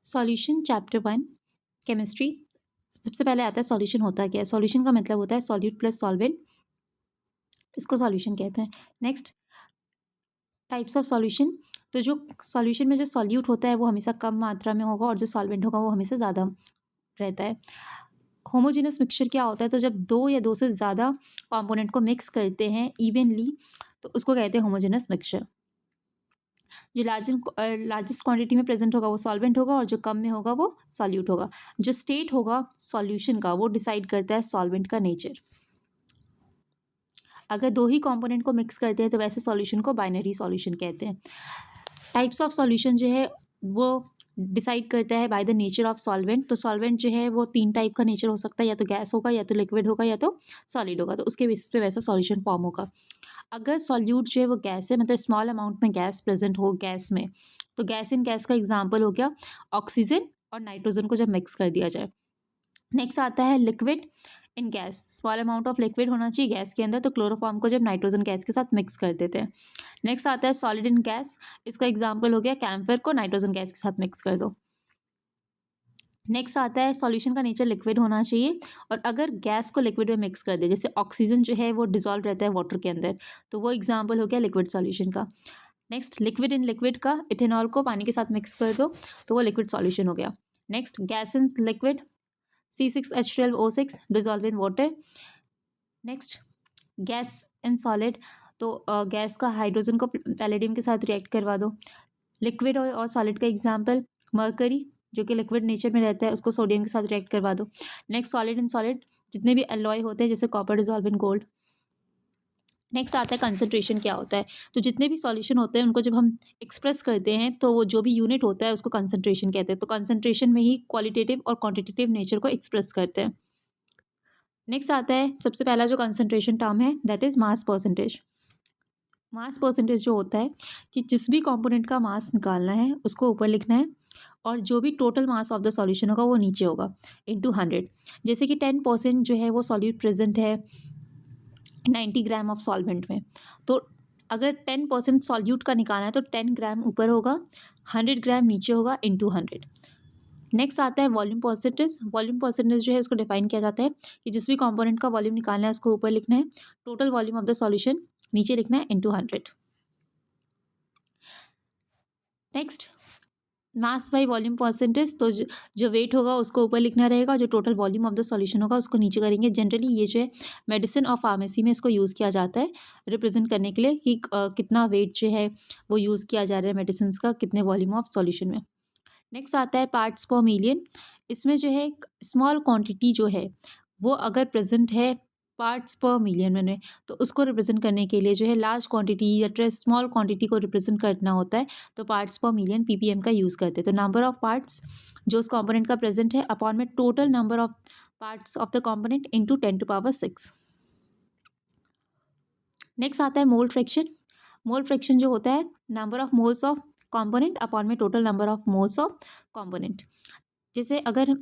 Solution chapter 1 chemistry. सबसे पहले आता है सॉल्यूशन होता क्या है। सॉल्यूशन का मतलब होता है सॉल्यूट प्लस सॉल्वेंट, इसको सॉल्यूशन कहते हैं। Next, types of solution. तो जो सॉल्यूशन में जो सॉल्यूट होता है वो हमेशा कम मात्रा में होगा और जो सॉल्वेंट होगा वो हमेशा ज़्यादा रहता है। होमोजेनस मिक्सचर क्या होता है, तो जब दो या दो से ज़्यादा कंपोनेंट को मिक्स करते हैं इवनली तो उसको कहते हैं होमोजेनस मिक्सचर। जो लार्जेस्ट क्वांटिटी में प्रेजेंट होगा वो सॉल्वेंट होगा और जो कम में होगा वो सॉल्यूट होगा। जो स्टेट होगा सॉल्यूशन का वो डिसाइड करता है सॉल्वेंट का नेचर। अगर दो ही कंपोनेंट को मिक्स करते हैं तो वैसे सॉल्यूशन को बाइनरी सॉल्यूशन कहते हैं। टाइप्स ऑफ सॉल्यूशन जो है वो डिसाइड करता है by the nature of solvent. तो सॉल्वेंट जो है वो 3 टाइप का नेचर हो सकता है, या तो गैस होगा, या तो लिक्विड होगा, या तो सॉलिड होगा। तो उसके बेसिस पे वैसा सॉल्यूशन फॉर्म होगा। अगर सॉल्यूट जो है वो गैस है, मतलब स्मॉल अमाउंट में गैस प्रेजेंट हो गैस में, तो गैस इन गैस का एग्जाम्पल हो गया ऑक्सीजन और नाइट्रोजन को जब मिक्स कर दिया जाए। नेक्स्ट आता है liquid in gas. Small amount of liquid होना चाहिए गैस के अंदर, तो क्लोरोफॉर्म को जब नाइट्रोजन गैस के साथ मिक्स कर देते हैं। नेक्स्ट आता है सॉलिड इन गैस। इसका एग्जाम्पल हो गया कैम्फर को नाइट्रोजन गैस के साथ मिक्स कर दो। नेक्स्ट आता है सॉल्यूशन का नेचर लिक्विड होना चाहिए, और अगर गैस को लिक्विड में मिक्स कर दे, जैसे ऑक्सीजन जो है वो डिजॉल्व रहता है वाटर के अंदर, तो वो एग्जाम्पल हो गया लिक्विड सॉल्यूशन का। नेक्स्ट, लिक्विड इन लिक्विड का, इथेनॉल को पानी के साथ मिक्स कर दो तो वो लिक्विड सॉल्यूशन हो गया। Next, gas in liquid, C6H12O6 dissolve in water. Next, gas in solid, तो गैस का हाइड्रोजन को पैलेडियम के साथ रिएक्ट करवा दो। लिक्विड और सॉलिड का एग्जाम्पल मर्करी, जो कि लिक्विड नेचर में रहता है, उसको सोडियम के साथ रिएक्ट करवा दो। नेक्स्ट, सॉलिड इन सॉलिड, जितने भी एलॉय होते हैं जैसे copper dissolve in gold. Next आता है कंसंट्रेशन क्या होता है। तो जितने भी सॉल्यूशन होते हैं उनको जब हम एक्सप्रेस करते हैं तो वो जो भी यूनिट होता है उसको कंसंट्रेशन कहते हैं। तो कंसंट्रेशन में ही क्वालिटेटिव और क्वांटिटेटिव नेचर को एक्सप्रेस करते हैं। नेक्स्ट आता है सबसे पहला जो कंसंट्रेशन टर्म है, that is mass percentage. Mass percentage जो होता है कि जिस भी कंपोनेंट का मास निकालना है उसको ऊपर लिखना है, और जो भी total mass of the solution होगा वो नीचे होगा इनटू 100। जैसे कि 10% जो है वो सॉल्यूट प्रेजेंट है 90 ग्राम ऑफ सॉल्वेंट में, तो अगर 10% सॉल्यूट का निकालना है तो 10 ग्राम ऊपर होगा, 100 ग्राम नीचे होगा इनटू 100। नेक्स्ट आता है वॉल्यूम परसेंटेज। वॉल्यूम परसेंटेज जो है उसको डिफाइन किया जाता है कि जिस भी कंपोनेंट का वॉल्यूम निकालना है उसको ऊपर लिखना है, total volume of the solution नीचे लिखना है into 100। Next, mass by volume percentage, तो जो वेट होगा उसको ऊपर लिखना रहेगा, जो total volume of the solution होगा उसको नीचे करेंगे। जनरली ये जो है मेडिसिन और फार्मेसी में इसको यूज़ किया जाता है रिप्रेजेंट करने के लिए कि कितना वेट जो है वो यूज़ किया जा रहा है मेडिसिन का कितने वॉल्यूम ऑफ सॉल्यूशन में। नेक्स्ट आता है पार्ट्स पर मिलियन। इसमें जो है स्मॉल क्वांटिटी जो है वो अगर प्रेजेंट है पार्ट्स पर मिलियन में, तो उसको रिप्रेजेंट करने के लिए जो है लार्ज क्वांटिटी या स्मॉल क्वांटिटी को रिप्रेजेंट करना होता है, तो पार्ट्स पर मिलियन PPM का यूज़ करते हैं। तो नंबर ऑफ पार्ट्स जो उस कंपोनेंट का प्रेजेंट है अपॉन में total number of parts of the component into 10⁶। Next आता है मोल फ्रैक्शन। मोल फ्रैक्शन जो होता है number of moles of component upon में total number of moles of component. जैसे अगर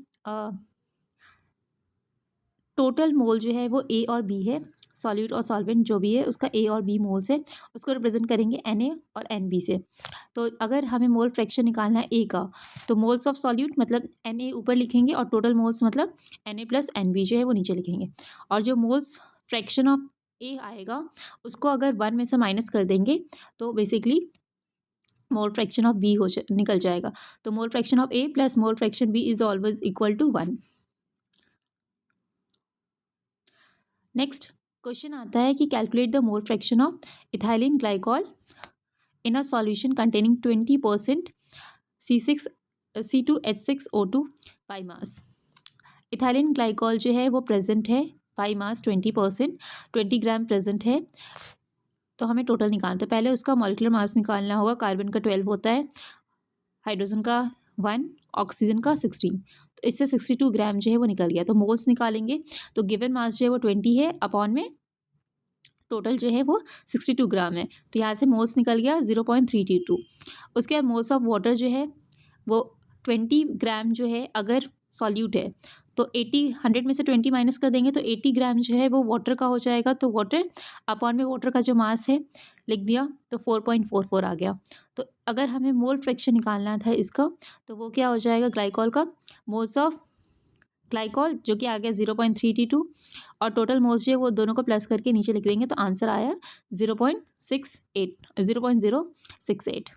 टोटल मोल जो है वो A और B है, सॉल्यूट और सॉल्वेंट जो भी है उसका A और B मोल्स है, उसको रिप्रेजेंट करेंगे Na और Nb से। तो अगर हमें मोल फ्रैक्शन निकालना है A का, तो मोल्स ऑफ सॉल्यूट मतलब Na ऊपर लिखेंगे और टोटल मोल्स मतलब Na प्लस Nb जो है वो नीचे लिखेंगे, और जो मोल्स फ्रैक्शन ऑफ A आएगा उसको अगर 1 में से माइनस कर देंगे तो basically mole fraction of B निकल जाएगा। तो mole fraction of A plus mole fraction B is always equal to 1। Next question आता है कि calculate the mole fraction of ethylene glycol in a solution containing 20% C2H6O2 by mass. Ethylene glycol जो है वो present है by mass 20%, 20 gram present है। तो हमें टोटल निकालना है, पहले उसका मॉलिक्यूलर मास निकालना होगा। कार्बन का 12 होता है, हाइड्रोजन का 1, ऑक्सीजन का 16, तो इससे 62 ग्राम जो है वो निकल गया। तो मोल्स निकालेंगे, तो गिवन मास जो है वो 20 है अपॉन में टोटल जो है वो 62 ग्राम है, तो यहाँ से मोल्स निकल गया 0.332। उसके बाद मोल्स ऑफ वाटर जो है वो 20 ग्राम जो है अगर सॉल्यूट है तो 100 में से 20 माइनस कर देंगे तो 80 ग्राम जो है वो वाटर का हो जाएगा। तो वाटर अपॉन में वाटर का जो मास है लिख दिया तो 4.44 आ गया। तो अगर हमें मोल फ्रैक्शन निकालना था इसका, तो वो क्या हो जाएगा, ग्लाइकॉल का मोल्स ऑफ ग्लाइकॉल जो कि आ गया 0.3T2 और टोटल मोल्स जो है वो दोनों को प्लस करके नीचे लिख देंगे तो आंसर आया 0.68।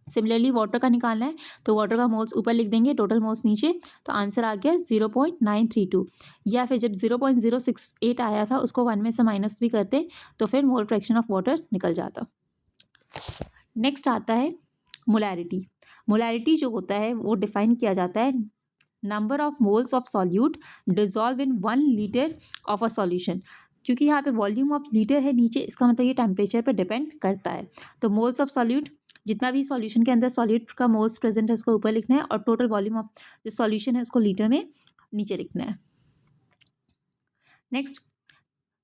सिमिलरली वाटर का निकालना है तो वाटर का मोल्स ऊपर लिख देंगे, टोटल मोल्स नीचे, तो आंसर आ गया 0.932। या फिर जब 0.068 आया था उसको 1 में से माइनस भी करते तो फिर मोल फ्रैक्शन ऑफ वाटर निकल जाता। नेक्स्ट आता है मोलैरिटी। मोलैरिटी जो होता है वो डिफाइन किया जाता है number of moles of solute dissolve in 1 litre of a solution. क्योंकि यहाँ पे वॉल्यूम ऑफ लीटर है नीचे, इसका मतलब ये टेम्परेचर पर डिपेंड करता है। तो मोल्स ऑफ सॉल्यूट, जितना भी सॉल्यूशन के अंदर सॉल्यूट का मोल्स प्रेजेंट है उसको ऊपर लिखना है और टोटल वॉल्यूम ऑफ जो सॉल्यूशन है उसको लीटर में नीचे लिखना है। Next,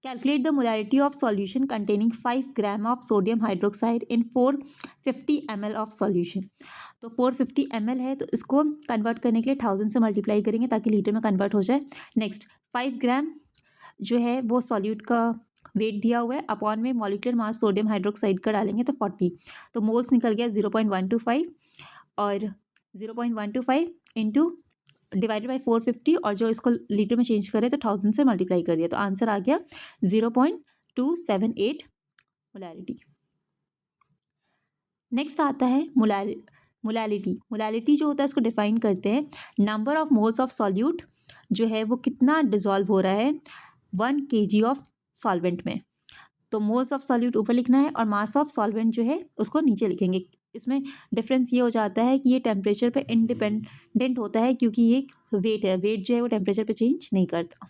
calculate the molarity of solution containing 5 gram of sodium hydroxide in 450 ml of solution. तो 450 ml है तो इसको कन्वर्ट करने के लिए 1000 से मल्टीप्लाई करेंगे ताकि लीटर में कन्वर्ट हो जाए। नेक्स्ट, 5 ग्राम जो है वो सॉल्यूट का वेट दिया हुआ है, अपॉन में मॉलिक्यूलर मास सोडियम हाइड्रोक्साइड का डालेंगे तो 40, तो मोल्स निकल गया 0.125 और 0.125 इंटू डिवाइडेड बाई 450 और जो इसको लीटर में चेंज करें तो 1000 से मल्टीप्लाई कर दिया तो आंसर आ गया 0.278 मोलैरिटी। नेक्स्ट आता है मोलैलिटी। मोलैलिटी जो होता है इसको डिफाइन करते हैं number of moles of solute जो है वो कितना डिजॉल्व हो रहा है 1 kg ऑफ सॉल्वेंट में। तो मोल्स ऑफ सॉल्यूट ऊपर लिखना है और मास ऑफ सॉल्वेंट जो है उसको नीचे लिखेंगे। इसमें डिफरेंस ये हो जाता है कि ये टेम्परेचर पे इंडिपेंडेंट होता है क्योंकि ये वेट है, वेट जो है वो टेम्परेचर पे चेंज नहीं करता।